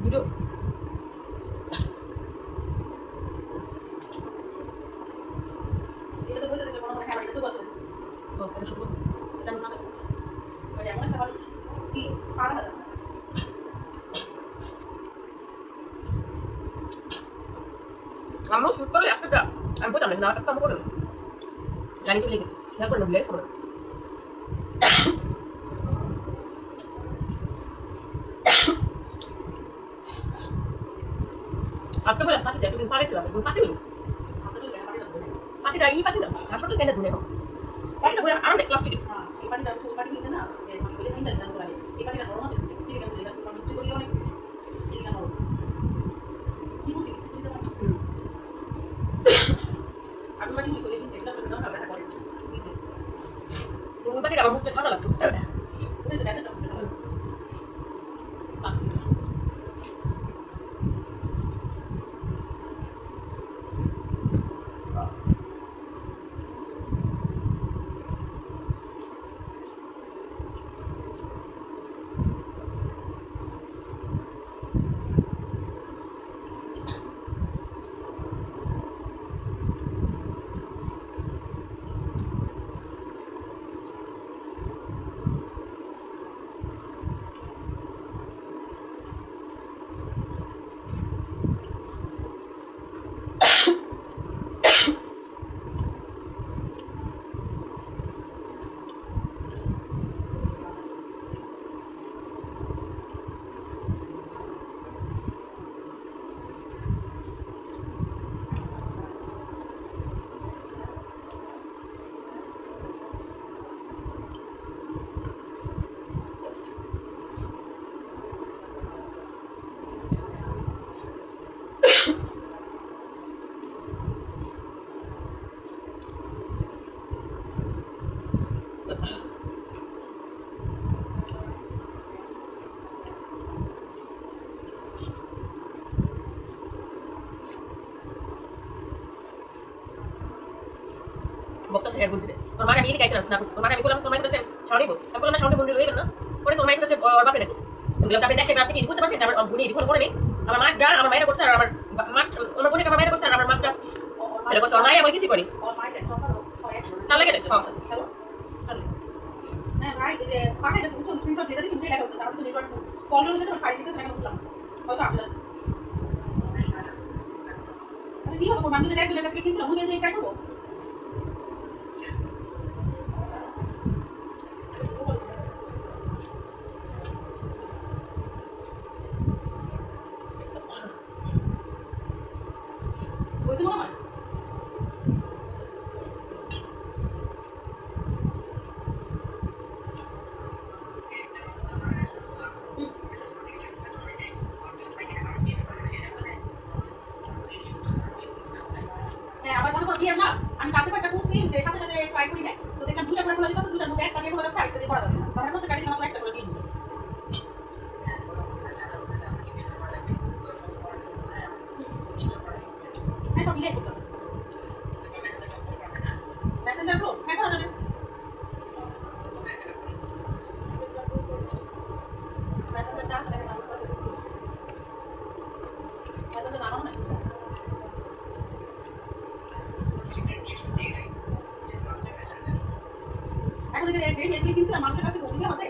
video এটা তো বলতে দিলে কোনো খাবার এটা তো বসে এটা শুধু জানো না ওই এমন একটা বাড়ি কি পারা না আম্মু শুট করে একটা আমি বললাম না একটা আম্মু করলাম জানি তো লেগেছে খেয়াল করে না ব্লেস আমার আজকে বলে পাটি যাবে তুমি পারেছিলাম তুমি পাটি বলি পাটি রাগি পাটি না হাসপাতাল কেন ধুনে হোক একটা বই আর অনেক প্লাস্টিক এই পাটিটা হচ্ছে ওই পাটি নিতে না যে শরীরে তিনটা দিন করে এই পাটিটা নরম আছে ঠিক আছে এটা তো মিষ্টি করে অনেক ঠিক আছে নরম কি বলতে মিষ্টি করে পারছি আগে পাটি শরীরে তিনটা এটা করে না ব্যথা করে তুমি পাটিটা আমার মুখে ঠান্ডা লাগতো ওই যে ব্যথাটা বক্তা এর বুঝিতে তোর মাকে আমি গাইতে না তোর মাকে আমি বললাম তোর মাকে কাছে শোনাইবো আমি বললাম না সাউন্ডে মন্দির রইল না পরে তোর মাকে কাছে ওর বাপে ডাকো বললাম তবে দেখছে আপনি কি করতে পারবেন আমার গুনি রিপোর্ট করে নেই আমার মাটা আমার মায়েরা করছে আর আমার মা আমার বোনের আমার মায়েরা করছে আর আমার মাটা এটা করছে আমার মায়ের আমার কিছু করি और माइक है सॉफ्ट और एक না লাগে রে হ্যাঁ चलो चलो না ভাই এই যে পাকাই আছে কিছু স্ক্রিনশট যেটা দিছি ওটাই লেখা হচ্ছে আর তো নেটওয়ার্ক কল হলে তো 5G তে সেখানে বললাম হয়তো আপনারা আচ্ছা কি হবে কোন মানুষের একটা কি কিনছিল মুভি দিয়ে ট্রাই করব বুঝতে মনে হয় আবার মনে করো বিয়ে না আমি কালকে একটা খুঁজছি যে সাথে সাথে ট্রাই করি না তো দেখলাম দুটা করে খোলা যেত দুটার মধ্যে একটা দিয়ে খোলা যাচ্ছে আরেকটা দিয়ে করা যাচ্ছে না তার মধ্যে গাড়ি দিয়ে মাত্র একটা করে দিয়ে নিব হ্যাঁ সব মিলাই করতে হবে মেসেঞ্জার প্রো হ্যাঁ করা যাবে মেসেঞ্জারটা মেসেঞ্জার নামাও না এখন যে যে এগুলি কিনছিলাম মানুষের কাছে ওদিকে হবে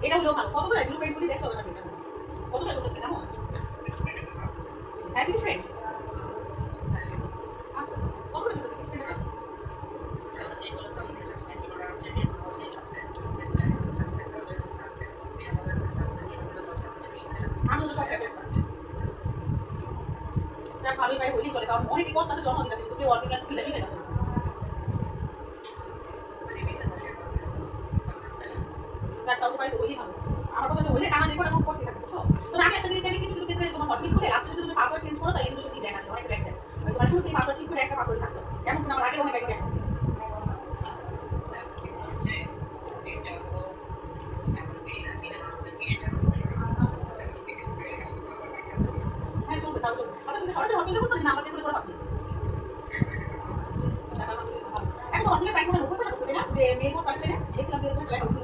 এটা হলো ভালো কত করে জিরো পেইন্টগুলি দেখতে হবে না এটা কত করে চলতেছে কেমন হ্যাপি ফ্রেন্ড আচ্ছা কত করে চলতেছে আমি তো সব যাক ভালোই ভাই হইলেই চলে কারণ অনেকে কষ্ট আছে জন্ম দিতে কেউ অরিজিনাল ফিল্ডে শিখে যাচ্ছে তাও তো পাই ওই ভালো আমার কথা হচ্ছে ওইলে কানা যে কোটা মুখ করতে থাকে বুঝছো তো আমি একটা জিনিস জানি কিছু কিছু ক্ষেত্রে তোমার হটলিক করে লাস্টে যদি তুমি পাসওয়ার্ড চেঞ্জ করো তাহলে কিন্তু সেটা দেখা যায় অনেক ব্যাক দেয় তোমার শুরুতেই পাসওয়ার্ড ঠিক করে একটা পাসওয়ার্ড থাকতো কেমন আমার আগে অনেক আগে দেখাচ্ছে হ্যাঁ চলবে তাও চলবে আচ্ছা তুমি সরাসরি হটলিক করতে না আমাকে করে পাবো এখন তো অনলাইন প্রাইস মনে 90% না যে মেল মোড পার্সেন্ট দেখলাম যে এরকম প্রাইস